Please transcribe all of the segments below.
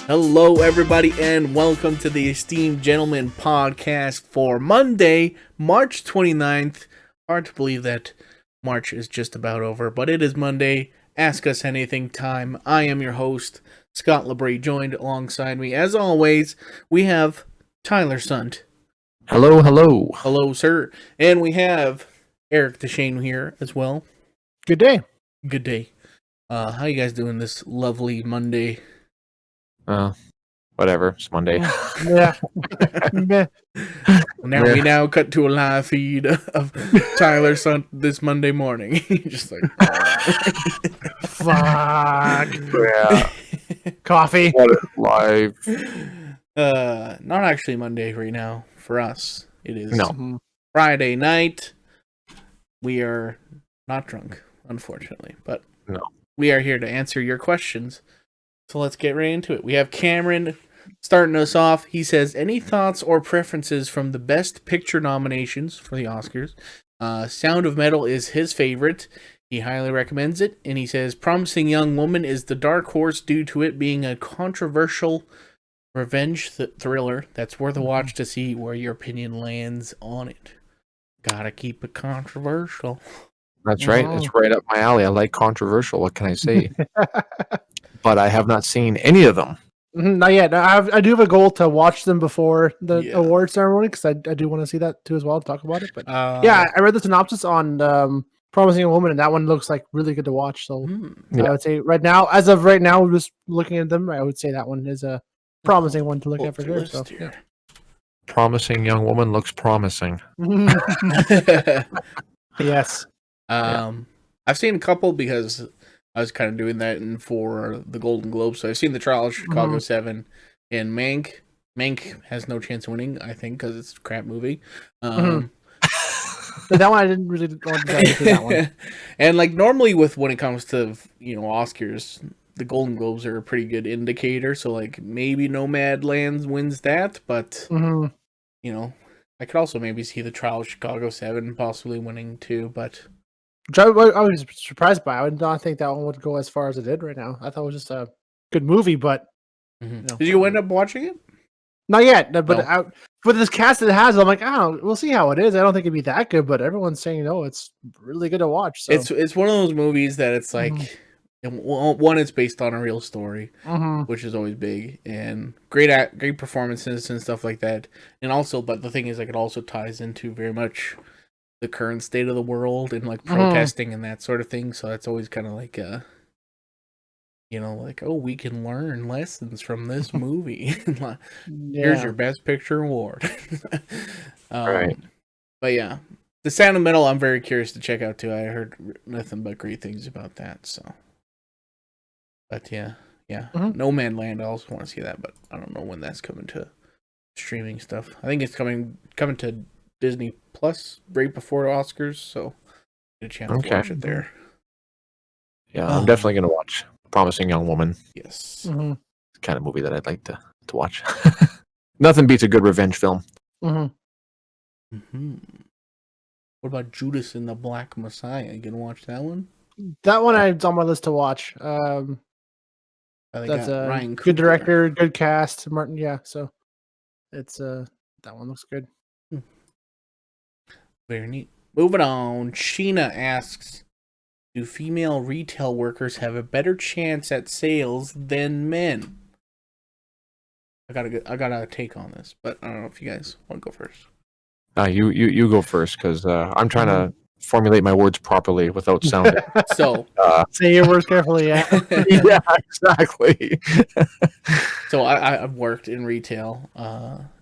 Hello, everybody, and welcome to the Esteemed Gentlemen podcast for Monday, March 29th. Hard to believe that March is just about over, but it is Monday. Ask Us Anything time. I am your host, Scott LeBrie. Joined alongside me, as always, we have Tyler Sunt. Hello, hello. Hello, sir. And we have Eric DeShane here as well. Good day. Good day. How you guys doing this lovely Monday? Whatever. It's Monday. Yeah. Meh. We now cut to a live feed of Tyler Sunt this Monday morning. Just like, Fuck. Yeah. Coffee. What is live? not actually Monday right now for us. It is No. Friday night. We are not drunk, unfortunately, but No. we are here to answer your questions. So let's get right into it. We have Cameron starting us off. He says, any thoughts or preferences from the Best Picture nominations for the Oscars? Sound of Metal is his favorite. He highly recommends it. And he says, Promising Young Woman is the dark horse due to it being a controversial revenge thriller that's worth a watch to see where your opinion lands on it. Gotta keep it controversial. That's right. Oh. It's right up my alley. I like controversial. What can I say? But I have not seen any of them. Not yet. I do have a goal to watch them before the Yeah. award ceremony because I do want to see that too as well, talk about it. But Yeah. I read the synopsis on Promising a Woman, and that one looks like really good to watch. So Yeah. I would say as of right now, just looking at them, I would say that one is a promising one to look at for sure. So, yeah. Promising Young Woman looks promising. Yes. I've seen a couple because I was kind of doing that for the Golden Globe. So I've seen The Trial of Chicago 7 and Mank. Mank has no chance of winning, I think, because it's a crap movie. But that one I didn't really want to see that one. And like normally when it comes to Oscars, the Golden Globes are a pretty good indicator. So like maybe Nomadland wins that, but I could also maybe see The Trial of Chicago 7 possibly winning too, but Which I was surprised by. I would not think that one would go as far as it did right now. I thought it was just a good movie, but Did you end up watching it? not yet. But No. for this cast it has, I'm like, we'll see how it is. I don't think it'd be that good, but everyone's saying it's really good to watch. So. It's one of those movies that it's like one, it's based on a real story, which is always big, and great performances and stuff like that. And also, but the thing is, like, it also ties into very much the current state of the world and like protesting and that sort of thing. So that's always kind of like like, oh, we can learn lessons from this movie. Here's your Best Picture award. Right. But yeah, The Sound of Metal, I'm very curious to check out too. I heard nothing but great things about that. So, but yeah. No Man Land, I also want to see that, but I don't know when that's coming to streaming stuff. I think it's coming to Disney Plus right before Oscars, so get a chance to watch it there. Yeah, I'm definitely going to watch Promising Young Woman. Yes. It's the kind of movie that I'd like to watch. Nothing beats a good revenge film. What about Judas and the Black Messiah? You gonna watch that one? That one it's on my list to watch. That's a Ryan good Coogler. director, good cast, Martin. Yeah, so it's that one looks good. Very neat. Moving on, Sheena asks, do female retail workers have a better chance at sales than men? I got a take on this, but I don't know if you guys want to go first. You go first, because I'm trying to formulate my words properly without sounding. So, say your words carefully. Yeah. Yeah, exactly. So I've worked in retail,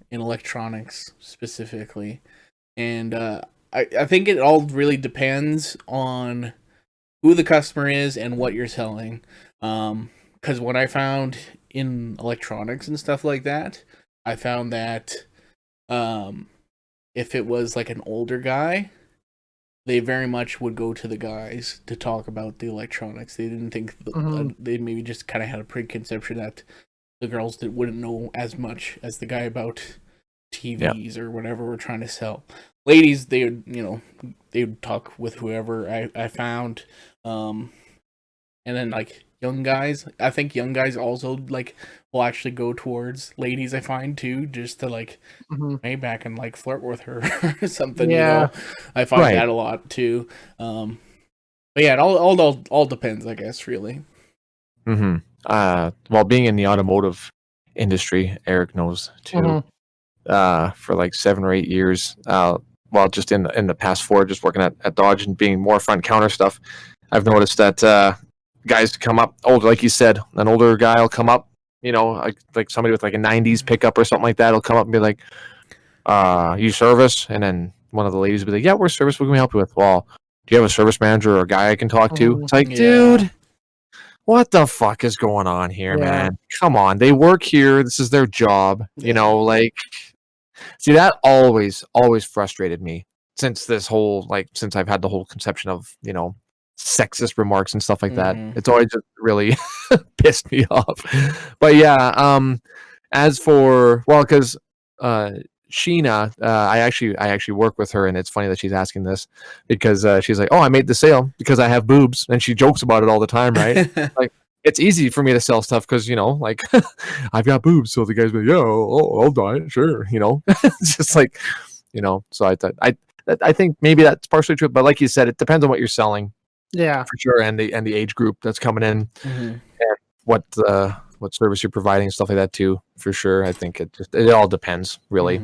in electronics specifically, and I think it all really depends on who the customer is and what you're selling. Because what I found in electronics and stuff like that, I found that if it was like an older guy, they very much would go to the guys to talk about the electronics. They didn't think they maybe just kind of had a preconception that the girls wouldn't know as much as the guy about TVs or whatever we're trying to sell. Ladies, they would talk with whoever I found, and then like young guys. I think young guys also like will actually go towards ladies. I find too, just to like maybe back and like flirt with her or something. Yeah. You know, I find Right. that a lot too. But yeah, it all depends, I guess, really. Mm-hmm. Well, being in the automotive industry, Eric knows too. For like 7 or 8 years. Well, just in the past 4, just working at Dodge and being more front counter stuff, I've noticed that guys come up older, like you said, an older guy will come up, you know, like somebody with like a '90s pickup or something like that will come up and be like, "You service?" And then one of the ladies will be like, "Yeah, we're service. What can we help you with?" Well, do you have a service manager or a guy I can talk to? It's like, Yeah. dude, what the fuck is going on here, man? Come on, they work here. This is their job. You know, like. See, that always frustrated me since since I've had the whole conception of, you know, sexist remarks and stuff like that. It's always just really pissed me off. But yeah, as for, well, because Sheena, I actually work with her, and it's funny that she's asking this because she's like, "Oh, I made the sale because I have boobs," and she jokes about it all the time, right? Like, it's easy for me to sell stuff because, you know, like I've got boobs, so the guys be like, "Yeah, I'll buy it, sure," you know. It's just like, you know. So I think maybe that's partially true, but like you said, it depends on what you're selling, Yeah. for sure, and the age group that's coming in, and what service you're providing and stuff like that too, for sure. I think it all depends, really.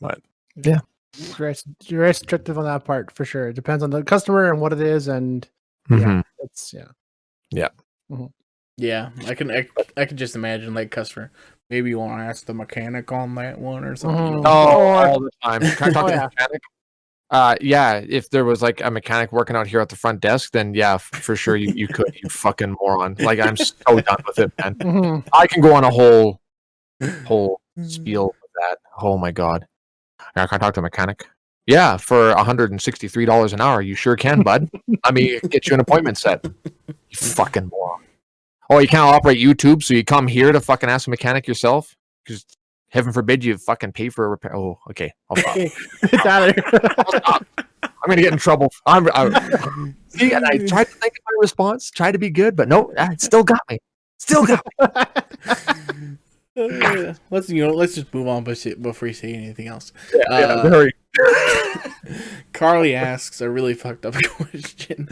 But yeah, You're very restrictive on that part for sure. It depends on the customer and what it is, and yeah, it's yeah. Yeah, I can just imagine like customer. Maybe you want to ask the mechanic on that one or something. Oh, all the time. Can I talk to the mechanic? Yeah, if there was like a mechanic working out here at the front desk, then yeah, for sure you could, you fucking moron. Like, I'm so done with it, man. I can go on a whole spiel with that. Oh my god. Can I talk to a mechanic? Yeah, for $163 an hour, you sure can, bud. Let me get you an appointment set. You fucking moron. Oh, you can't operate YouTube, so you come here to fucking ask a mechanic yourself? Because heaven forbid you fucking pay for a repair. Oh, okay. I'll stop. Get out of here. I'll stop. I'm gonna get in trouble. See, and I tried to think of my response, tried to be good, but no, it still got me. Still got me. Let's just move on before you say anything else. Very. Carly asks a really fucked up question.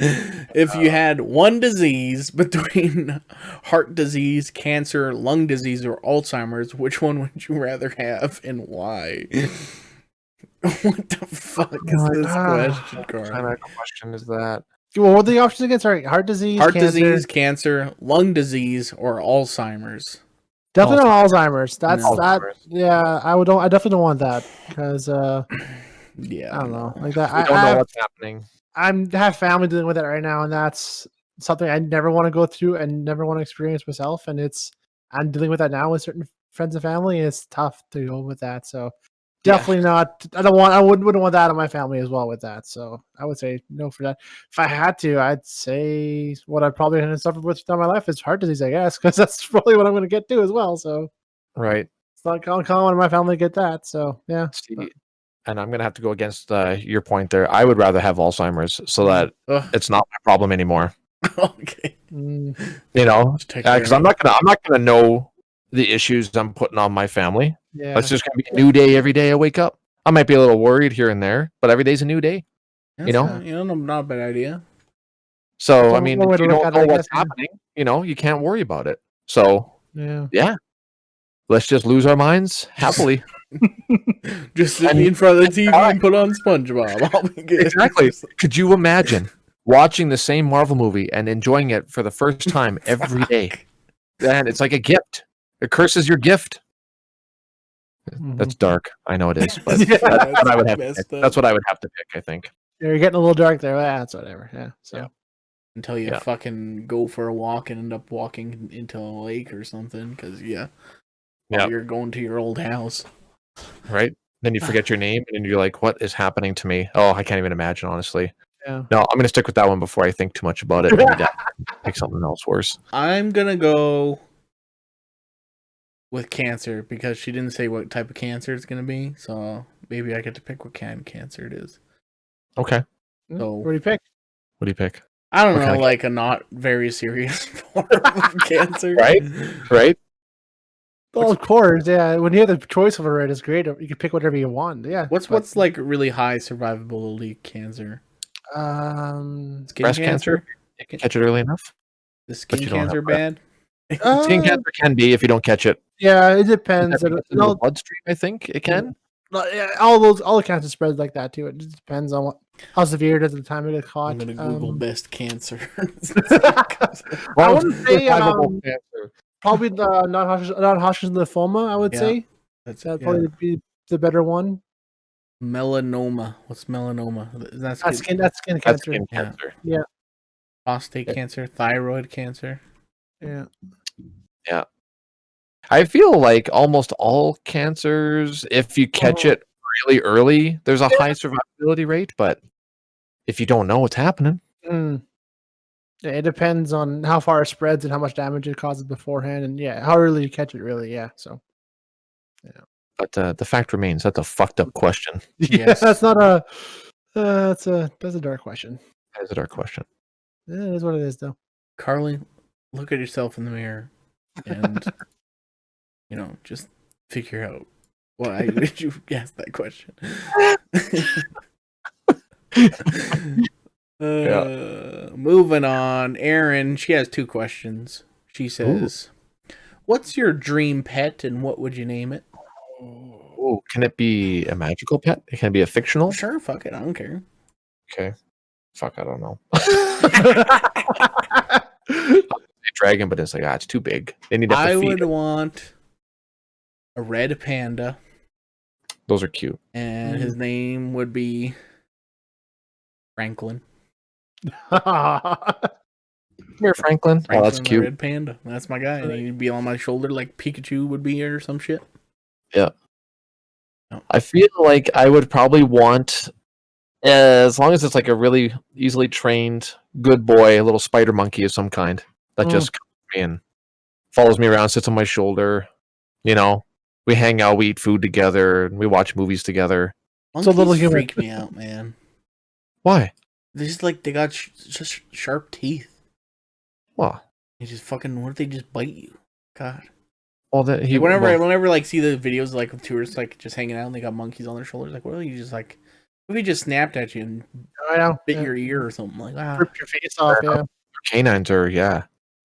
If you had one disease between heart disease, cancer, lung disease, or Alzheimer's, which one would you rather have and why? What the fuck is this question, Carly? What kind of question is that? Well, what are the options again? Sorry, heart disease, disease, cancer, lung disease, or Alzheimer's. Definitely not Alzheimer's. That's Alzheimer's. that. Yeah, I definitely don't want that because yeah, I don't know, like that. I don't know what's happening. I have family dealing with it right now, and that's something I never want to go through and never want to experience myself. And I'm dealing with that now with certain friends and family, and it's tough to go with that. So definitely not. I wouldn't want that on my family as well with that. So I would say no for that. If I had to, I'd say what I'd probably have suffered with throughout my life is heart disease, I guess, because that's probably what I'm going to get to as well. So right, it's not common in my family to get that. So yeah. See, and I'm gonna have to go against your point there. I would rather have Alzheimer's so that it's not my problem anymore. Okay. You know, because I'm not gonna know the issues I'm putting on my family. Yeah. It's just gonna be a new day every day I wake up. I might be a little worried here and there, but every day's a new day. That's not a bad idea. So I mean, if you don't know what's happening, you know, you can't worry about it. So yeah. Let's just lose our minds happily. Just sit in front of the TV and put on SpongeBob. I'll be good. Exactly. Could you imagine watching the same Marvel movie and enjoying it for the first time every day? And it's like a gift. It curses your gift. That's dark. I know it is, but that's what I would have to pick. That's what I would have to pick, I think. You're getting a little dark there. Well, that's whatever. Yeah. So until you fucking go for a walk and end up walking into a lake or something, because you're going to your old house. Right? Then you forget your name and you're like, what is happening to me? Oh, I can't even imagine, honestly. Yeah. No, I'm going to stick with that one before I think too much about it. Maybe pick something else worse. I'm going to go with cancer because she didn't say what type of cancer it's going to be. So maybe I get to pick what kind of cancer it is. Okay. So what do you pick? What do you pick? I don't What know, kind of like a not very serious form of cancer. Right? Right? Well, of course, yeah. When you have the choice over it, it's great. You can pick whatever you want. Yeah. What's like really high survivability cancer? Skin Breast cancer? cancer, you can catch it early enough. The But skin you don't have cancer breast. bad? Skin cancer can be if you don't catch it. Yeah, it If depends. it gets into the bloodstream, I think it can. Yeah, all the cancer spreads like that too. It just depends on how severe it is at the time it gets caught. I'm gonna Google best cancer. I wouldn't say Survivable cancer. probably the non-Hodgkin's lymphoma. I would Yeah, say that's that'd probably be the better one. melanoma. What's melanoma? That's That's skin cancer. That's skin Yeah. cancer. prostate cancer, thyroid cancer. Yeah. I feel like almost all cancers, if you catch it really early, there's a high survivability rate. But if you don't know what's happening, Mm. Yeah, it depends on how far it spreads and how much damage it causes beforehand, and how early you catch it. Really, yeah. So. but the fact remains that's a fucked up question. Yes. That's not a. That's a dark question. That is our question. Yeah, it is what it is, though. Carly, look at yourself in the mirror and just figure out why did you ask that question. Moving on. Erin, she has 2 questions. She says, what's your dream pet and what would you name it? Oh, can it be a magical pet? Can it be a fictional? Sure, fuck it, I don't care. Okay. Fuck, I don't know. Dragon, but it's like, it's too big. They need to have I to feed would it. want a red panda, Those are cute. and his name would be Franklin. Come here, Franklin. Oh, that's Franklin the cute. red panda. That's my guy. And he'd be on my shoulder like Pikachu would be or some shit. I feel like I would probably want, as long as it's like a really easily trained good boy, a little spider monkey of some kind that just comes to me and follows me around, sits on my shoulder. We hang out, we eat food together, and we watch movies together. Monkeys little human. freak me out, man. Why? They're just like, they got just sharp teeth. Well, They just fucking, what if they just bite you? God. Whenever like see the videos like of tourists like just hanging out and they got monkeys on their shoulders, like, what if you just like, what if he just snapped at you and I know. bit your ear or something like that? Ripped your face off. Yeah. canines are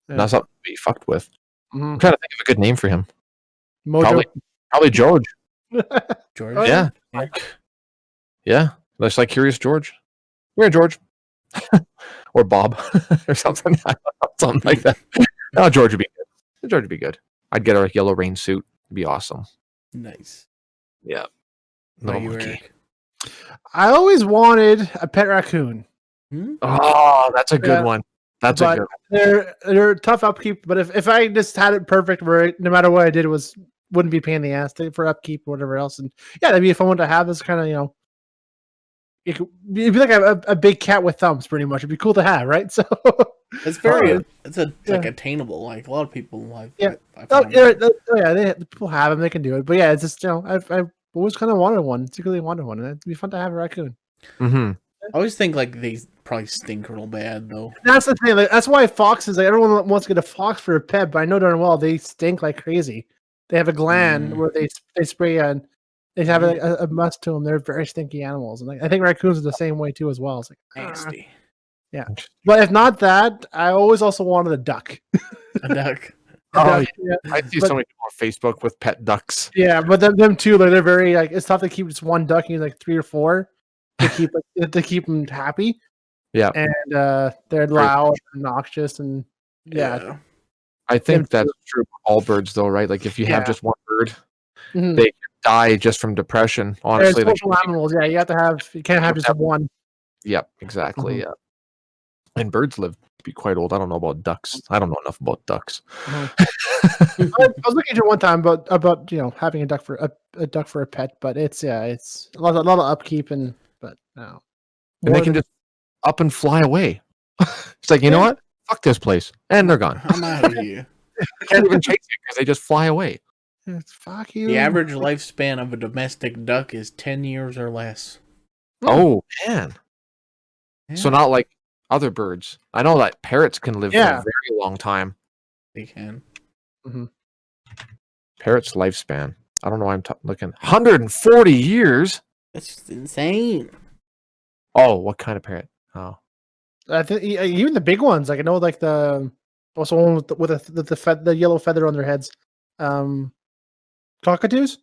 not something to be fucked with. Mhm. I'm trying to think of a good name for him. Mojo. Probably George. George. Oh, Yeah. Yeah. Looks like Curious George. Come here, George. Or Bob. Or something. Something like that. No, George would be good. George would be good. I'd get a yellow rain suit. It'd be awesome. Nice. Yeah. What Little about you, monkey. Eric? I always wanted a pet raccoon. Oh, that's a good Yeah. one. That's a But good one. they're tough upkeep. But if I just had it perfect, where no matter what I did wouldn't be a pain in the ass for upkeep or whatever else, and that'd be a fun one to have. This kind of it'd be like a big cat with thumbs, pretty much. It'd be cool to have, right? So It's very, it's like Yeah. attainable. Like a lot of people, I Oh, find yeah, people have them. They can do it. But yeah, it's just I've always kind of wanted one. Secretly wanted one, and it'd be fun to have a raccoon. Mm-hmm. I always think like they probably stink real bad though. That's the thing. Like, that's why foxes. Like everyone wants to get a fox for a pet, but I know darn well they stink like crazy. They have a gland where they spray and they have a must to them. They're very stinky animals, and I think raccoons are the same way too as well. It's like Nasty. yeah. But if not that, I always also wanted a duck. A duck. Oh, Yeah. I see But- so many people on Facebook with pet ducks. Yeah, but them too. They're very like it's tough to keep just one duck. You need like 3 or 4 to keep them happy. Yeah. And they're loud and noxious and yeah. I think Them that's true for all birds, though, right? Like if you have Yeah. just one bird, Mhm. they can die just from depression. They're Honestly, like, social animals. Yeah, you can't have just one. yep, exactly. Mhm. Yeah, and birds live to be quite old. I don't know about ducks. I don't know enough about ducks. I was looking at one time about having a duck for a pet, but it's a lot of upkeep but no. And they can just up and fly away. It's like, you know what? Fuck this place, and they're gone. I'm out of here. They can't even chase you because they just fly away. Fuck you. The average lifespan of a domestic duck is 10 years or less. Oh man! So not like other birds. I know that parrots can live for Yeah. a very long time. They can. Parrot's lifespan. I don't know why I'm looking. 140 years? That's insane. Oh, what kind of parrot? Oh. I think even the big ones, like I know, like the also one with the yellow feather on their heads, cockatoos.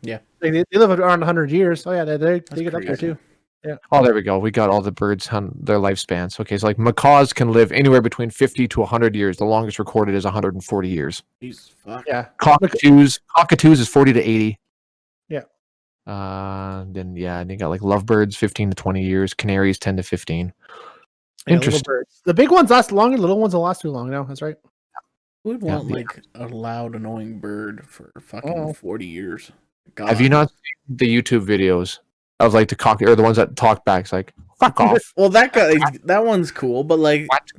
Yeah. They live around 100 years. Oh yeah, they get up there crazy. too. Yeah. Oh, there we go. We got all the birds on their lifespans. Okay, so like macaws can live anywhere between 50 to 100 years. The longest recorded is 140 years. Jesus fuck. Yeah. Cockatoos is 40 to 80. Yeah. Then you got like lovebirds 15 to 20 years. Canaries 10 to 15. Yeah, Interesting. little birds. The big ones last longer. Little ones will last too long. No, that's right. Who would want Yeah. like a loud, annoying bird for fucking 40 years? God. Have you not seen the YouTube videos of like the cock or the ones that talk back? It's like fuck off. Well, that one's cool, but like What?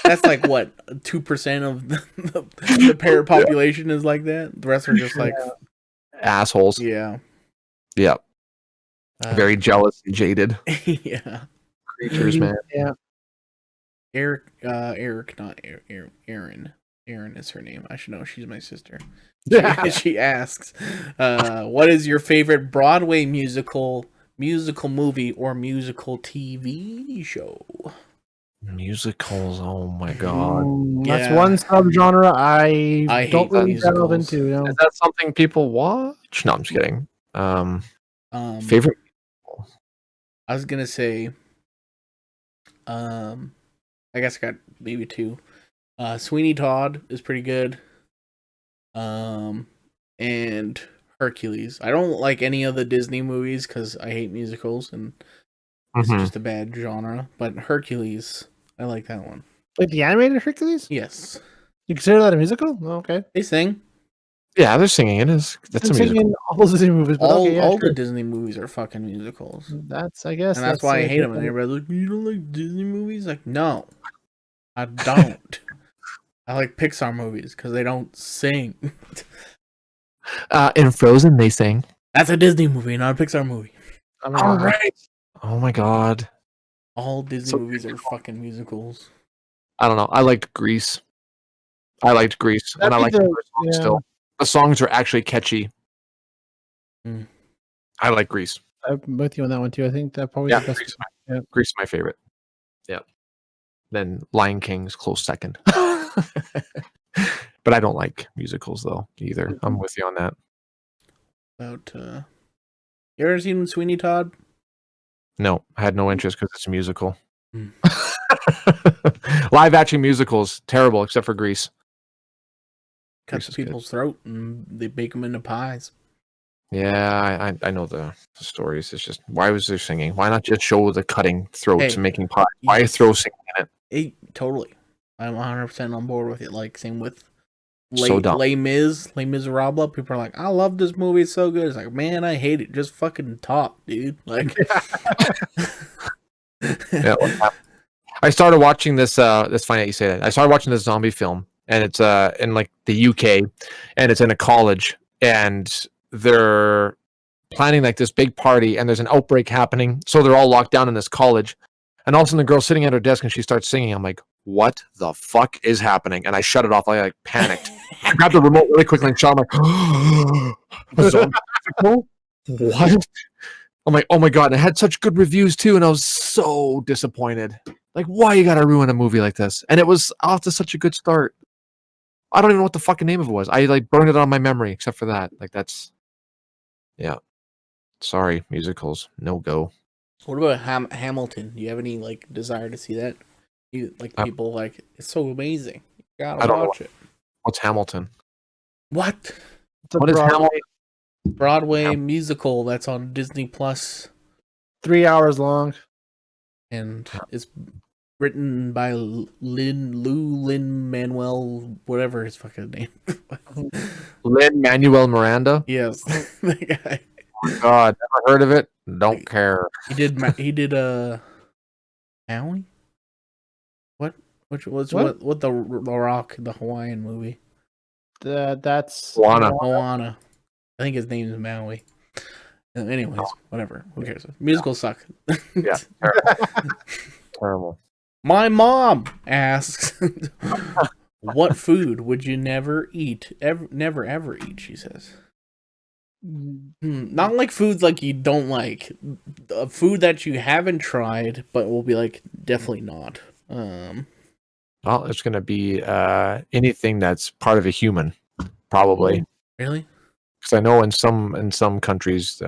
that's like what 2% of the parrot population is like that. The rest are just like Assholes. yeah, Yep. Very jealous and jaded yeah. creatures, man. Yeah. Eric, not Aaron. Aaron is her name. I should know. She's my sister. She asks, "What is your favorite Broadway musical movie, or musical TV show?" Musicals. Oh my god. That's Yeah. one subgenre I don't hate really delve musicals. into. No. Is that something people watch? No, I'm just kidding. Favorite. I was gonna say, I guess I got maybe two. Sweeney Todd is pretty good. And Hercules. I don't like any of the Disney movies because I hate musicals and it's just a bad genre. But Hercules, I like that one. Like the animated Hercules? Yes. You consider that a musical? Oh, okay. They sing. Yeah, they're singing. That's a musical. In all those Disney movies, but All, okay, yeah, all sure. the Disney movies are fucking musicals. That's, I guess. And that's why I hate them. And everybody's like, you don't like Disney movies? Like, no, I don't. I like Pixar movies because they don't sing. In Frozen, they sing. That's a Disney movie, not a Pixar movie. All right. Oh my god. All Disney movies are fucking musicals. I don't know. I liked Grease. And I like the first song still. The songs are actually catchy. I like Grease. I'm with you on that one too. I think that probably Yeah, the best. Grease is my favorite. Yeah. Then Lion King's close second. But I don't like musicals though either. I'm with you on that. About you ever seen Sweeney Todd? No, I had no interest because it's a musical. Live action musicals terrible except for Grease. Cuts people's throat and they bake them into pies. Yeah, I know the stories. It's just why was there singing? Why not just show the cutting throats and making pie? Why throw singing in it? Totally. I'm 100% on board with it. Like same with dumb. Les Miserables. People are like, I love this movie. It's so good. It's like, man, I hate it. Just fucking talk, dude. Like, yeah, I started watching this. That's funny that you say that. I started watching this zombie film, and it's in like the UK, and it's in a college, and they're planning like this big party, and there's an outbreak happening, so they're all locked down in this college, and all of a sudden the girl's sitting at her desk and she starts singing. I'm like, what the fuck is happening? And I shut it off. I like panicked. I grabbed the remote really quickly and shot. I'm like, what? I'm like, oh my god! And it had such good reviews too, and I was so disappointed. Like, why you gotta ruin a movie like this? And it was off to such a good start. I don't even know what the fucking name of it was. I like burned it on my memory, except for that. Like that's, yeah. Sorry, musicals, no go. what about Hamilton? Do you have any like desire to see that? You like people like it's so amazing. You gotta watch it. What's Hamilton? What? What is Hamilton? Broadway musical that's on Disney Plus, 3 hours long, and it's written by Lin Manuel, whatever his fucking name. Lin-Manuel Miranda. Yes, that guy. Oh god, never heard of it. Don't care. He did Maui. What the Rock, the Hawaiian movie? That's Moana. I think his name is Maui. Anyways, whatever. Who cares? Musicals suck. Yeah, terrible. Terrible. My mom asks, "What food would you never eat? Never ever eat?" She says. Not like foods like you don't like, food that you haven't tried, but will be like definitely not. Well, it's gonna be anything that's part of a human, probably. Really? Because I know in some countries,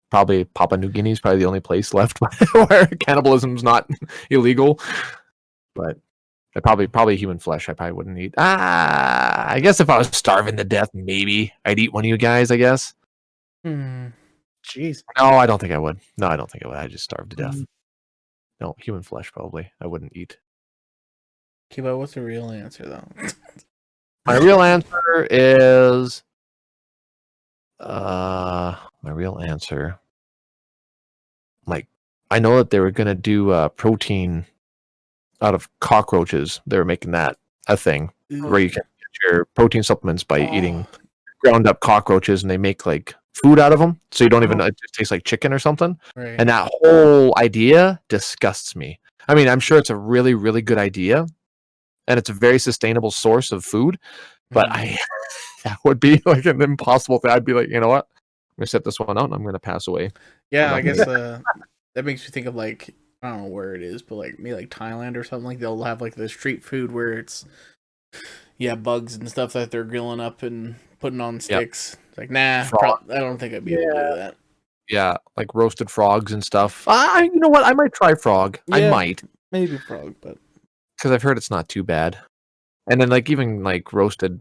probably Papua New Guinea is probably the only place left where cannibalism's not illegal. But probably human flesh I probably wouldn't eat. I guess if I was starving to death, maybe I'd eat one of you guys, I guess. Jeez. No, I don't think I would. No, I don't think I would. I'd just starve to death. Mm. No, human flesh probably I wouldn't eat. Okay, but what's the real answer though? My real answer is like, I know that they were gonna do protein out of cockroaches. They were making that a thing where you can get your protein supplements by eating ground up cockroaches, and they make like food out of them, so you don't even it just tastes like chicken or something. Right. And that whole idea disgusts me. I mean, I'm sure it's a really, really good idea, and it's a very sustainable source of food, but that would be like an impossible thing. I'd be like, you know what? I'm gonna set this one out, and I'm gonna pass away. Yeah, I guess that makes me think of like, I don't know where it is, but like maybe like Thailand or something. Like they'll have like the street food where it's bugs and stuff that they're grilling up and putting on sticks. It's like, nah, I don't think I'd be able to do that. Yeah, like roasted frogs and stuff. You know what? I might try frog. Yeah, I might. Maybe frog, but because I've heard it's not too bad. And then like even like roasted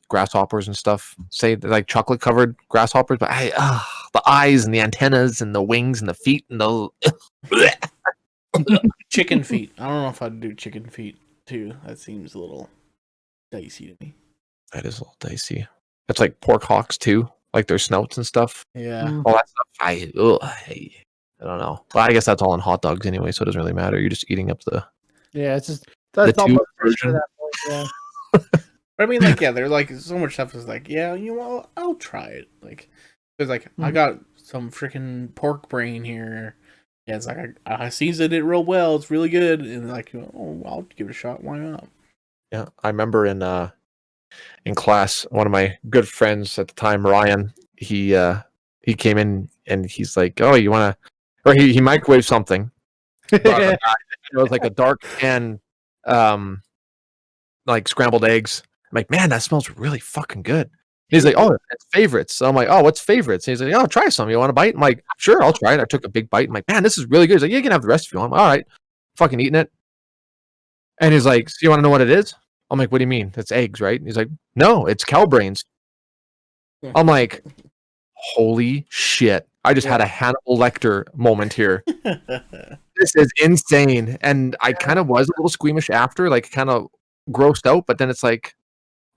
grasshoppers and stuff. Say like chocolate covered grasshoppers, but the eyes and the antennas and the wings and the feet and the chicken feet. I don't know if I'd do chicken feet too. That seems a little dicey to me. That is a little dicey. It's like pork hocks too, like their snouts and stuff. Yeah. All that stuff. I don't know. Well, I guess that's all in hot dogs anyway, so it doesn't really matter. You're just eating up the it's just that's the all tube version. version. At that point, yeah. But I mean, like, yeah, there's like so much stuff is like, yeah, you know, I'll try it. Like, there's like, I got some freaking pork brain here. Yeah, it's like I seasoned it real well. It's really good, and like, oh, I'll give it a shot. Why not? Yeah, I remember in class, one of my good friends at the time, Ryan, he came in and he's like, "Oh, you want to?" Or he microwaved something. It was like a dark pan, like scrambled eggs. I'm like, man, that smells really fucking good. He's like, oh, it's favorites. So I'm like, oh, what's favorites? And he's like, oh, try some. You want a bite? I'm like, sure, I'll try it. I took a big bite. I'm like, man, this is really good. He's like, yeah, you can have the rest if you want. I'm like, all right, fucking eating it. And he's like, so you want to know what it is? I'm like, what do you mean? It's eggs, right? And he's like, no, it's cow brains. I'm like, holy shit. I just had a Hannibal Lecter moment here. This is insane. And I kind of was a little squeamish after, like kind of grossed out, but then it's like,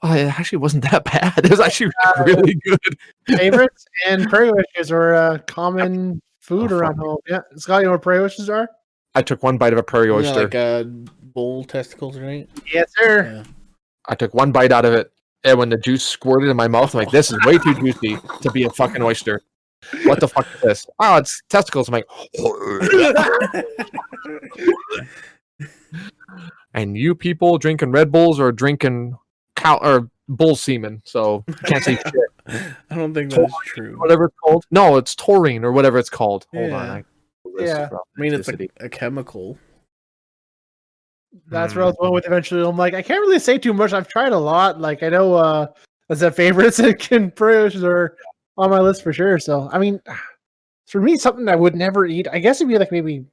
oh, it actually wasn't that bad. It was actually really good. Favorites and prairie wishes are a common food around home. Yeah, Scott, you know what prairie wishes are? I took one bite of a prairie oyster. Like bull testicles, right? Yes, sir. Yeah. I took one bite out of it, and when the juice squirted in my mouth, I'm like, this is way too juicy to be a fucking oyster. What the fuck is this? Oh, it's testicles. I'm like, and you people drinking Red Bulls or drinking cow or bull semen, so you can't say shit. I don't think that's true. Whatever it's called. No, it's taurine or whatever it's called. Hold on. I mean, it's a chemical. That's where I was going with eventually. I'm like, I can't really say too much. I've tried a lot. Like, I know as a favorites and prairie wishes are on my list for sure. So, I mean, for me, something I would never eat, I guess it'd be like maybe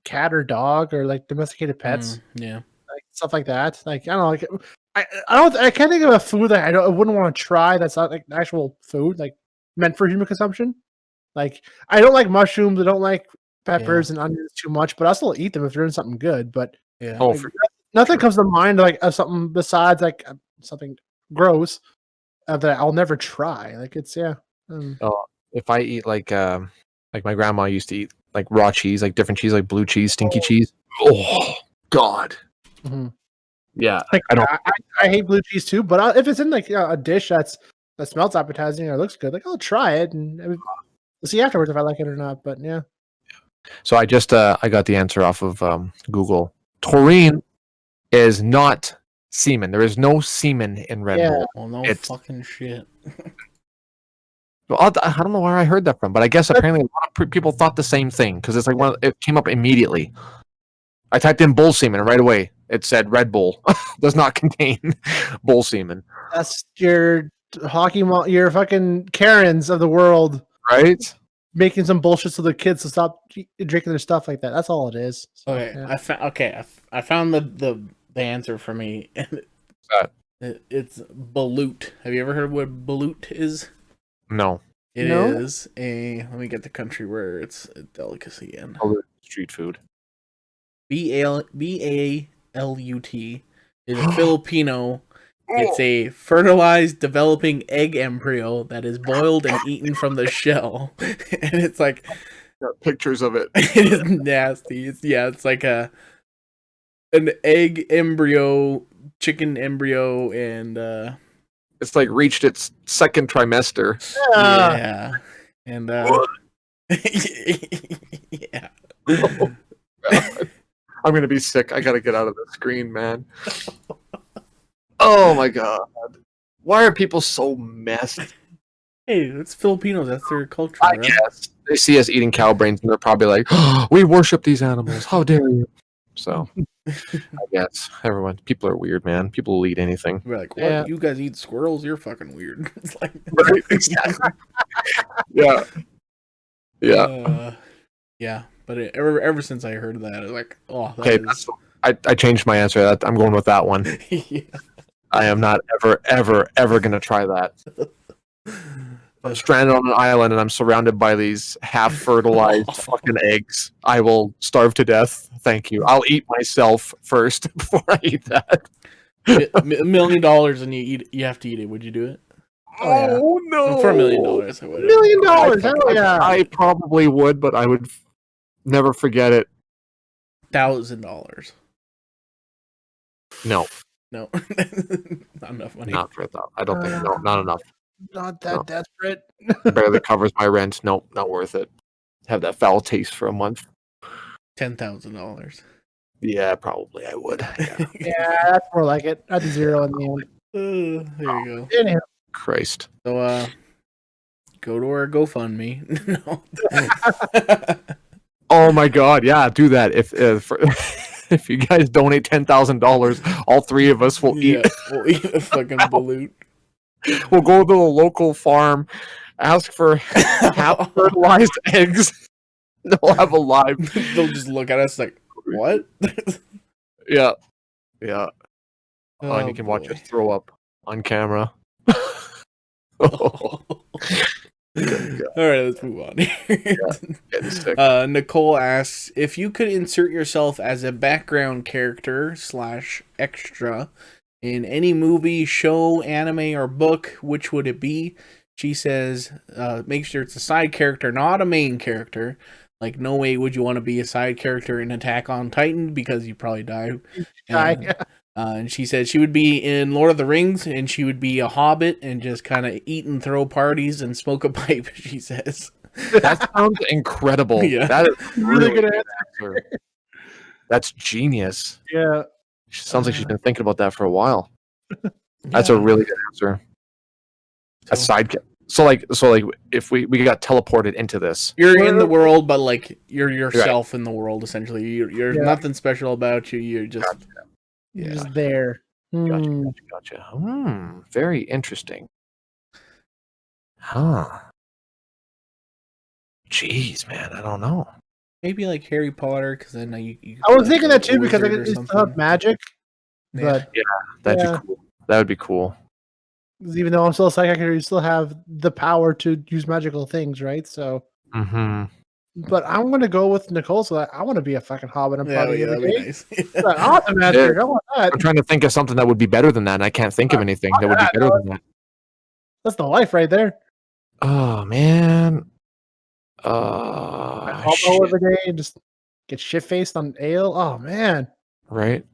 cat or dog or like domesticated pets. Yeah. Like stuff like that. Like, I don't know. Like, I can't think of a food that I wouldn't want to try that's not like actual food, like meant for human consumption. Like, I don't like mushrooms. I don't like peppers and onions too much, but I'll still eat them if they're in something good. But like, nothing comes to mind like of something besides like something gross that I'll never try. Like it's if I eat like my grandma used to eat like raw cheese, like different cheese, like blue cheese, stinky cheese. Oh God. Mm-hmm. Yeah, like, I hate blue cheese too. But if it's in like a dish that smells appetizing or looks good, like I'll try it and we'll see afterwards if I like it or not. But yeah. So I just I got the answer off of Google. Taurine is not semen. There is no semen in Red Yeah. Bull. Well, no It's- fucking shit. Well, I don't know where I heard that from, but I guess apparently a lot of people thought the same thing because it's like it came up immediately. I typed in bull semen and right away it said Red Bull does not contain bull semen. That's your your fucking Karens of the world Right? making some bullshit so the kids to stop drinking their stuff like that. That's all it is. So, Okay, yeah. I found the answer for me. That? It's balut. Have you ever heard what balut is? No. It No? is a. Let me get the country where it's a delicacy in. Street food. BALUT is a Filipino. It's a fertilized developing egg embryo that is boiled and eaten from the shell. And it's like Got pictures of it. it is nasty. It's like an egg embryo, chicken embryo, and It's like reached its second trimester. yeah. And yeah. I'm gonna be sick. I gotta get out of the screen, man. Oh my god. Why are people so messed? Hey, it's Filipinos. That's their culture. I Right? guess they see us eating cow brains and they're probably like, oh, "We worship these animals. How dare you?" So, I guess people are weird, man. People will eat anything. We're like, what? Yeah. You guys eat squirrels? You're fucking weird. It's like, Right? Exactly. Yeah. Yeah. yeah. But ever since I heard that, I was like, oh, that Okay. is... I changed my answer. I'm going with that one. yeah. I am not ever gonna try that. I'm stranded on an island and I'm surrounded by these half-fertilized fucking eggs. I will starve to death. Thank you. I'll eat myself first before I eat that. $1 million and you have to eat it. Would you do it? Oh, no! For $1 million, I would. $1 million. Hell yeah. I probably would, but I would never forget it. $1,000. No, No, not enough money. not for that. I don't think. No, not enough. Not that desperate. Barely covers my rent. Nope, not worth it. Have that foul taste for a month. $10,000. Yeah, probably I would. Yeah. Yeah, that's more like it. That's a zero in the end. There you go. Anyhow, Christ. So, go to our GoFundMe. No. Oh my God! Yeah, do that. If you guys donate $10,000, all three of us will eat. We'll eat a fucking balut. We'll go to the local farm, ask for half fertilized eggs. They'll have a live. They'll just look at us like, what? Yeah, yeah. Oh, and you can watch boy. us throw up on camera. All right, let's move on. Getting sick. Nicole asks, if you could insert yourself as a background character / extra in any movie, show, anime, or book, which would it be? She says, make sure it's a side character, not a main character. Like, no way would you want to be a side character in Attack on Titan because you probably die. And she said she would be in Lord of the Rings and she would be a hobbit and just kind of eat and throw parties and smoke a pipe, she says. That sounds incredible. Yeah. That is Really good answer. That's genius. Yeah. She sounds like she's been thinking about that for a while. That's a really good answer. A side. So like if we got teleported into this, you're in the world, but like you're yourself in the world. Essentially, you're nothing special about you. You're just You're just there. Gotcha. Very interesting. Huh. Jeez, man, I don't know. Maybe like Harry Potter, because then you I was thinking that too because wizard or it's something. not magic. Yeah. But That'd be cool. That would be cool. even though I'm still a psychic character, you still have the power to use magical things, right? So. But I'm gonna go with Nicole. So I want to be a fucking hobbit. I'm probably that'd be nice. awesome magic. I want that. I'm trying to think of something that would be better than that, and I can't think of anything that would be better than that. That's the life right there. Oh man. Hop all every day and just get shit faced on ale. Oh man. Right.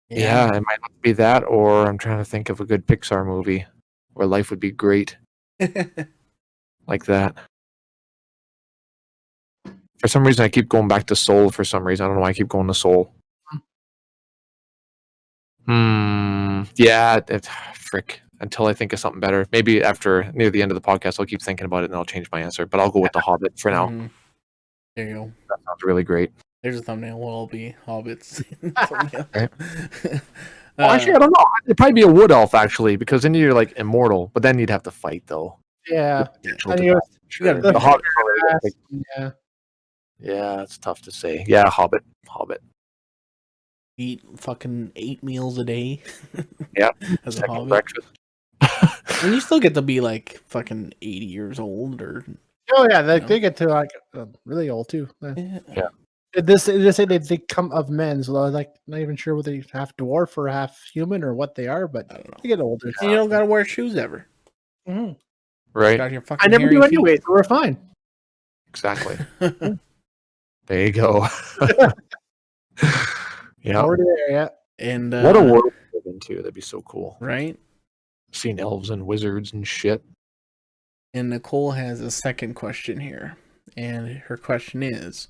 Yeah, it might not be that, or I'm trying to think of a good Pixar movie where life would be great like that. For some reason, I keep going back to Soul. For some reason, I don't know why I keep going to Soul. Yeah. Frick. Until I think of something better. Maybe near the end of the podcast, I'll keep thinking about it and I'll change my answer. But I'll go with The Hobbit for now. Mhm. There you go. That sounds really great. There's a thumbnail. We'll all be hobbits. Thumbnail. Right. Actually, I don't know. It'd probably be a wood elf, actually, because then you're like immortal. But then you'd have to fight, though. Yeah. Potential And to you- die, sure. gotta The Hobbit. Yeah. Yeah, it's tough to say. Yeah, Hobbit. Eat fucking 8 meals a day. Yep. As a Second hobbit. breakfast. And you still get to be like fucking 80 years old or Oh yeah, No. they get to like really old too. yeah. They say they come of men, so they're like not even sure whether they half dwarf or half human or what they are, but I don't know. they get older. And you don't gotta wear shoes ever. Mhm. Right. Got your fucking I never hairy do feet. anyway, so we're fine. Exactly. There you go. Yeah. Already there, yeah. And What a world to live into. That'd be so cool. right? Seeing elves and wizards and shit. And Nicole has a second question here. And her question is,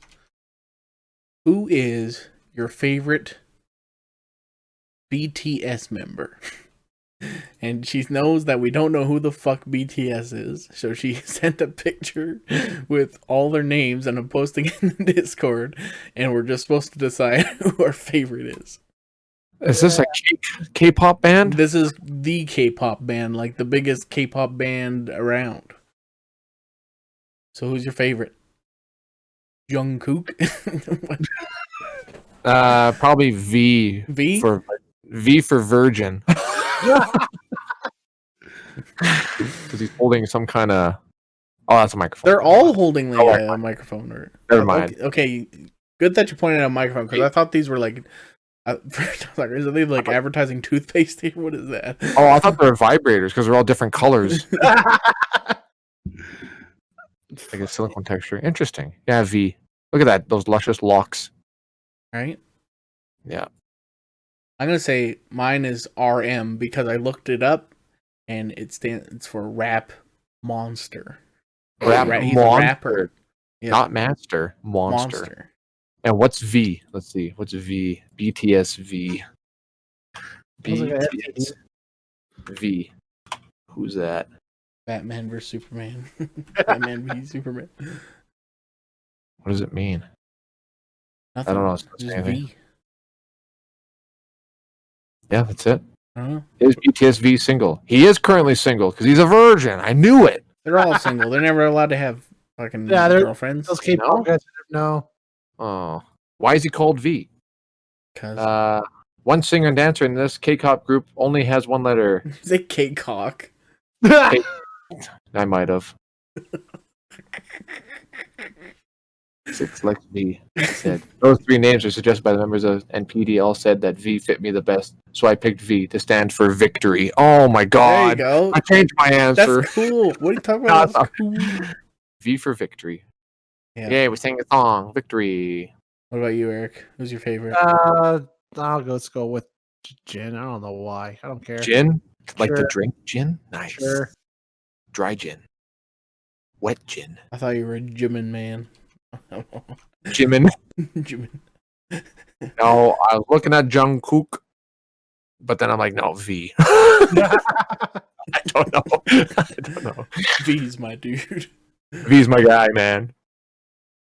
who is your favorite BTS member? And she knows that we don't know who the fuck BTS is. So she sent a picture with all their names and I'm posting it in the Discord. And we're just supposed to decide who our favorite is. Is this a K-pop band? This is the K-pop band, like the biggest K-pop band around. So who's your favorite? Jungkook? Probably V V? for Virgin. Because he's holding some kind of. Oh, that's a microphone. They're all holding like, Oh, a microphone. Or Never mind. Okay, good that you pointed out a microphone because I thought these were like. Is they like advertising toothpaste here? What is that? Oh, I thought they were vibrators because they're all different colors. Like a silicone texture. Interesting. Yeah, V. Look at that. Those luscious locks. Right? Yeah. I'm gonna say mine is RM because I looked it up, and it's for Rap Monster. He's a rapper. Yeah. Not Master. Monster. And what's V? Let's see. What's V? BTS V. Sounds like a BTS V. Who's that? Batman vs Superman. Batman v Superman. What does it mean? Nothing. I don't know. It's not Just saying anything. V. Yeah, that's it. I don't know. Is BTS V single? He is currently single because he's a virgin. I knew it. They're all single. They're never allowed to have fucking they're- girlfriends. Those K-pop guys no. Oh. Why is he called V? Because One singer and dancer in this K-pop group only has one letter. is it K-cock? I might have. It's like V said. Those three names are suggested by the members of NPDL said that V fit me the best, so I picked V to stand for victory. Oh my There you god. go. I changed my answer. That's cool. What are you talking about? No, That's cool. V for victory. Yeah. Yay, we sang a song. Victory. What about you, Eric? Who's your favorite? Let's go with gin. I don't know why. I don't care. Gin? Like the Sure. drink gin? Nice. Sure. Dry gin. Wet gin. I thought you were a Jimin man. Jimin. Jimin. No, I was looking at Jungkook, but then I'm like, no, V. I don't know. I don't know. V's my dude. V's my guy, man.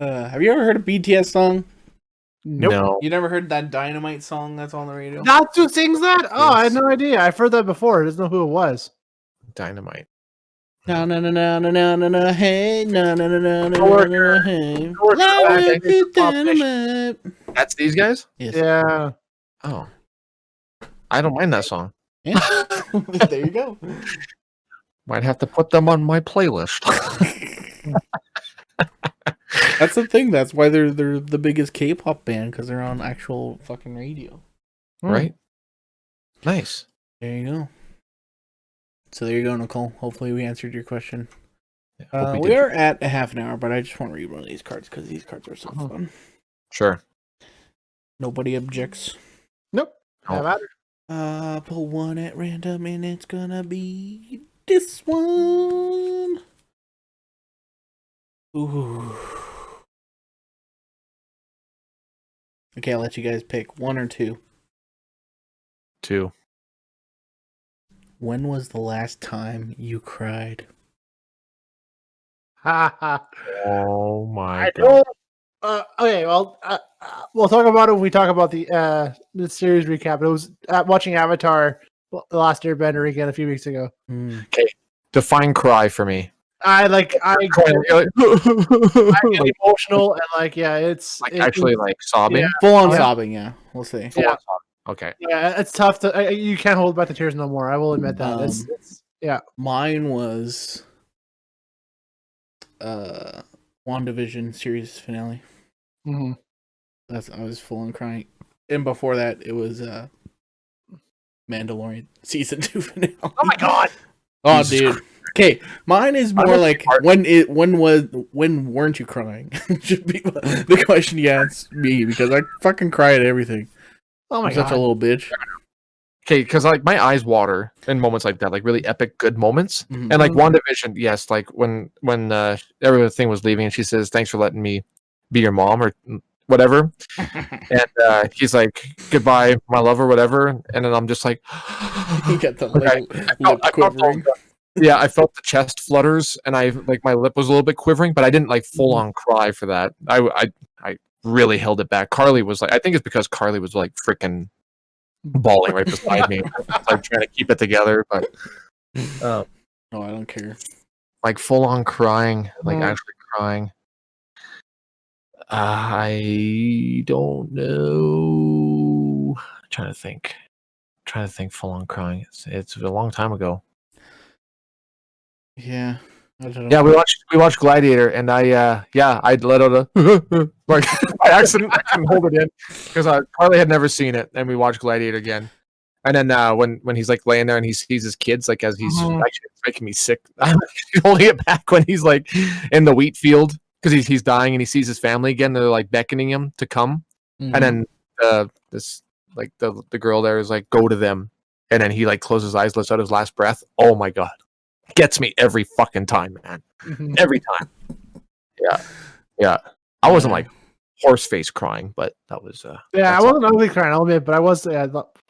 Have you ever heard a BTS song? Nope. No. You never heard that Dynamite song that's on the radio? That's who sings that? Oh, I had Yes. no idea. I've heard that before. I just know who it was. Dynamite. Na na na na na na na na hey na na na na na Coworker. na hey. Coworker. Like Okay. it dynamite. That's these guys? Yes. Yeah. Oh. I don't mind that song. Yeah. There you go. Might have to put them on my playlist. That's the thing. That's why they're the biggest K-pop band because they're on actual fucking radio. Right? Nice. There you go. So there you go, Nicole. Hopefully we answered your question. Hope we We did. are at a half an hour, but I just want to read one of these cards because these cards are so Oh. fun. Sure. Nobody objects. Nope. Oh. No matter. Pull one at random, and it's gonna be this one. Ooh. Okay, I'll let you guys pick 1 or 2. 2. When was the last time you cried? Ha ha. Oh my I god. don't. Okay, well, we'll talk about it when we talk about the series recap. It was watching Avatar: The Last Airbender again a few weeks ago. Okay, define cry for me. I get Like emotional and like it's actually like sobbing. Yeah. Full on Yeah. sobbing, yeah. We'll see. Full Yeah. on sobbing. Okay. Yeah, it's tough to. You can't hold back the tears no more. I will admit that. It's yeah. Mine was WandaVision series finale. Mm-hmm. I was full on crying. And before that, it was Mandalorian season 2 finale. Oh my god! Oh, Jesus dude. Okay, mine is more like hard. when weren't you crying? Should be the question you asked me because I fucking cry at everything. Oh my I'm god! such a little bitch. Okay, because like my eyes water in moments like that, like really epic good moments. Mhm. And like WandaVision, yes, like when everything was leaving and she says, "Thanks for letting me be your mom," or whatever. And he's like, "Goodbye, my love," or whatever. And then I'm just like, You got the Okay. lip I felt quivering. yeah, I felt the chest flutters, and I like my lip was a little bit quivering, but I didn't like full on cry for that. I really held it back. Carly was like, I think it's because Carly was like freaking bawling right beside me, like trying to keep it together, but Oh, I don't care. like full on crying, like Mhm. actually crying. I don't know. I'm trying to think. Full on crying. It's a long time ago. Yeah, I don't know. Yeah, we watched Gladiator, and I let out a like by accident. I couldn't hold it in because Carly had never seen it, and we watched Gladiator again. And then when he's like laying there and he sees his kids, like as he's Mhm. actually it's making me sick. I'm holding it back when he's like in the wheat field because he's dying and he sees his family again. They're like beckoning him to come, Mhm. and then this like the girl there is like go to them, and then he like closes his eyes, lets out his last breath. Oh my god. Gets me every fucking time, man. Mhm. Every time. Yeah. I wasn't Yeah. like horse face crying, but that was Yeah, I that's wasn't ugly crying. I'll admit, but I was. Yeah,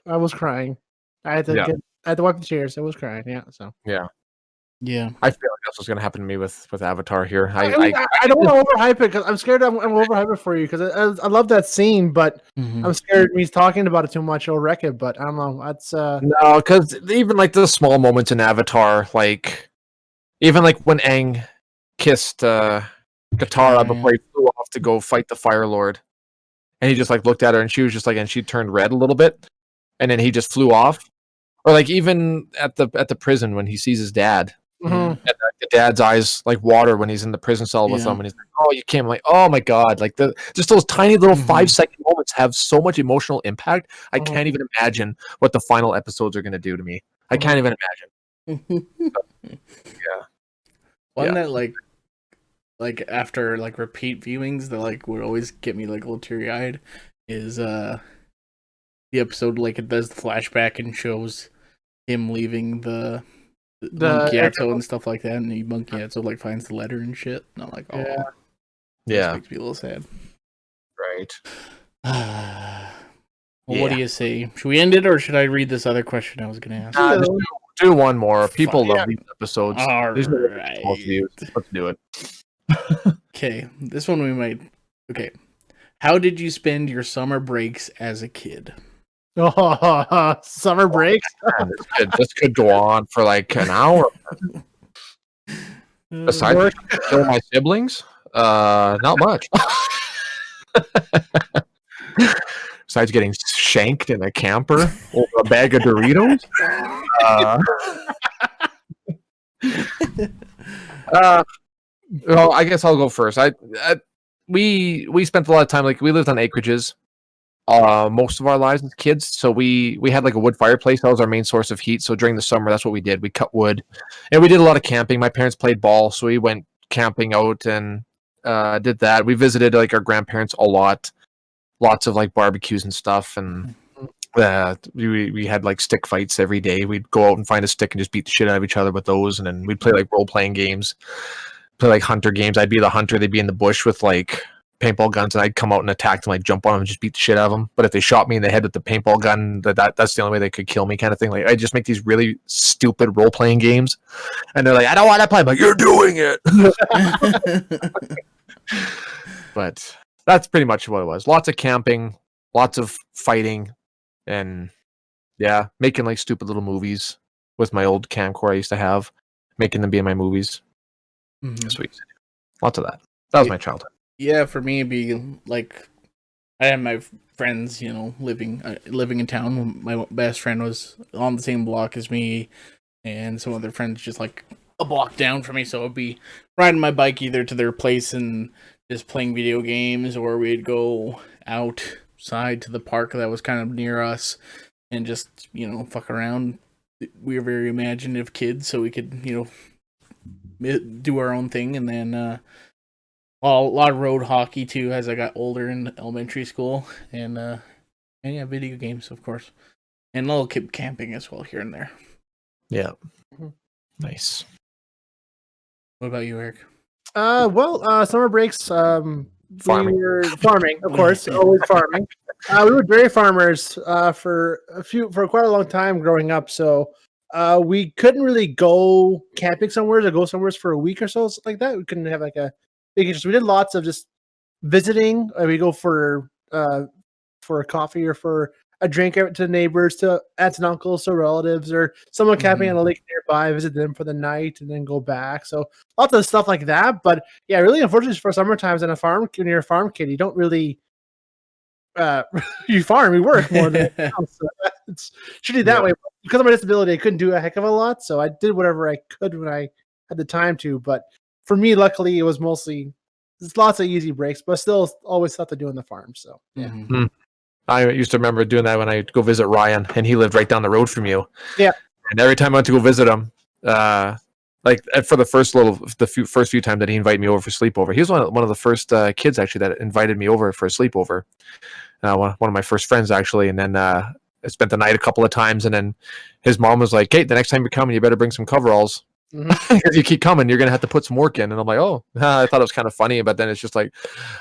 I was crying. I had to Yeah. I had to wipe the tears. I was crying. Yeah. So Yeah, I feel like that's what's gonna happen to me with Avatar here. I don't want to overhype it because I'm scared. I'm overhype it for you because I love that scene, but Mhm. I'm scared me talking about it too much will wreck it. But I don't know. That's no, because even like the small moments in Avatar, like even like when Aang kissed Katara Katara, before he flew off to go fight the Fire Lord, and he just like looked at her and she was just like, and she turned red a little bit, and then he just flew off. Or like even at the prison when he sees his dad, mhm. and the dad's eyes like water when he's in the prison cell with Yeah. him, and he's like, "Oh, you came!" I'm like, "Oh my god!" Like just those tiny little Mhm. 5-second moments have so much emotional impact. I Mhm. can't even imagine what the final episodes are going to do to me. I can't even imagine. One Yeah. that like after like repeat viewings that like would always get me like a little teary eyed is the episode like it does the flashback and shows him leaving the Monkey Atso and stuff like that, and the Monkey Atso like finds the letter and shit. And I'm like, oh, Yeah. this Yeah, makes me a little sad. right. Well, what do you say? Should we end it or should I read this other question I was gonna ask? Just do one more. People Fuck. love these episodes. All These are the right. most views. Let's do it. Okay, this one we might. Okay, how did you spend your summer breaks as a kid? Summer breaks. Man, this could go on for like an hour. Besides Work. killing my siblings, not much. Besides getting shanked in a camper over a bag of Doritos. Well, I guess I'll go first. We spent a lot of time, like we lived on acreages most of our lives as kids, so we had like a wood fireplace. That was our main source of heat. So during the summer, that's what we did. We cut wood, and we did a lot of camping. My parents played ball, so we went camping out and did that. We visited like our grandparents a lot, lots of like barbecues and stuff, and we had like stick fights every day. We'd go out and find a stick and just beat the shit out of each other with those, and then we'd play like role playing games, play like hunter games. I'd be the hunter, they'd be in the bush with like paintball guns, and I'd come out and attack them, like jump on them and just beat the shit out of them. But if they shot me in the head with the paintball gun, that's the only way they could kill me, kind of thing. Like I just make these really stupid role playing games, and they're like, I don't want to play. I'm like, you're doing it. But that's pretty much what it was. Lots of camping, lots of fighting, and yeah, making like stupid little movies with my old camcorder I used to have, making them be in my movies. Sweet. Lots of that. That was my childhood. Yeah, for me, it'd be like I had my friends, you know, living in town. My best friend was on the same block as me, and some other friends just like a block down from me. So I'd be riding my bike either to their place and just playing video games, or we'd go outside to the park that was kind of near us and just, you know, fuck around. We were very imaginative kids, so we could, you know, do our own thing. And then a lot of road hockey too as I got older in elementary school, and yeah, video games, of course, and a little camping as well here and there. Yeah. Nice. What about you, Eric? Summer breaks. Farming. We were farming, of course, always farming. We were dairy farmers for quite a long time growing up. So we couldn't really go camping somewhere or go somewhere for a week or so, like that. We couldn't have like a big interest. We did lots of just visiting. We go for a coffee or for a drink out to neighbors, to aunts and uncles, to relatives, or someone camping on a lake nearby, visit them for the night and then go back. So lots of stuff like that. But yeah, really, unfortunately for summer times in a farm, when you're a farm kid, you don't really you farm, you work more than so it's shitty that way. Because of my disability, I couldn't do a heck of a lot, so I did whatever I could when I had the time to. But for me, luckily, it was mostly lots of easy breaks, but still always stuff to do on the farm. So yeah. I used to remember doing that when I go visit Ryan, and he lived right down the road from you. Yeah. And every time I went to go visit him, like for the first few times that he invited me over for sleepover, he was one of the first kids actually that invited me over for a sleepover. One of my first friends actually, and then I spent the night a couple of times, and then his mom was like, "Hey, the next time you're coming, you better bring some coveralls. If you keep coming, you're gonna have to put some work in." And I'm like, "Oh," I thought it was kind of funny, but then it's just like,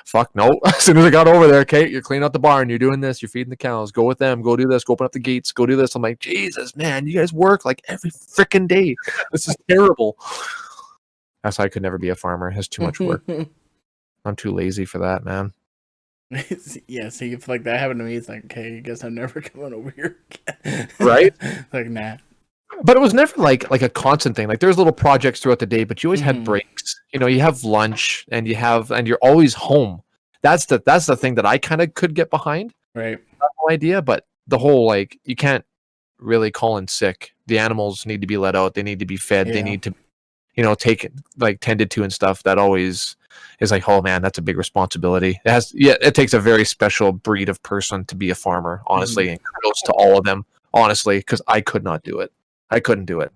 "Fuck no!" As soon as I got over there, Kate, you're cleaning out the barn, you're doing this, you're feeding the cows. Go with them. Go do this. Go open up the gates. Go do this. I'm like, Jesus, man, you guys work like every freaking day. This is terrible. That's why I could never be a farmer. It has too much work. I'm too lazy for that, man. Yeah, see, if like that happened to me, it's like, okay, I guess I'm never coming over here again. Right? Like, nah. But it was never like a constant thing. Like there's little projects throughout the day, but you always had breaks. You know, you have lunch and you're always home. That's the thing that I kind of could get behind. Right. No idea, but the whole like you can't really call in sick. The animals need to be let out. They need to be fed. Yeah. They need to, you know, tended to and stuff. That always is like, oh man, that's a big responsibility. It takes a very special breed of person to be a farmer, honestly, and kudos to all of them, honestly, because I could not do it. I couldn't do it.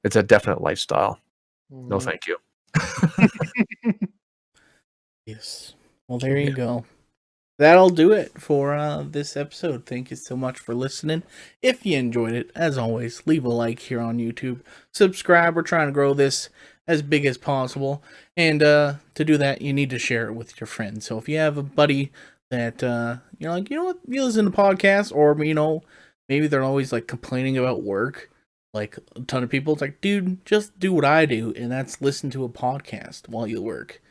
It's a definite lifestyle. No, thank you. Yes. Well, there you go. That'll do it for this episode. Thank you so much for listening. If you enjoyed it, as always, leave a like here on YouTube. Subscribe. We're trying to grow this as big as possible. And to do that, you need to share it with your friends. So if you have a buddy that, you're like, you know what, you listen to podcasts, or, you know, maybe they're always like complaining about work. Like a ton of people, it's like, dude, just do what I do, and that's listen to a podcast while you work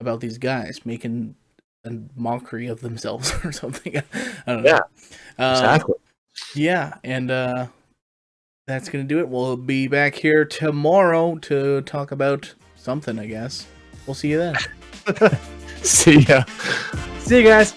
about these guys making a mockery of themselves or something. I don't know. Yeah, exactly. Yeah, and that's gonna do it. We'll be back here tomorrow to talk about something, I guess. We'll see you then. See ya. See you guys.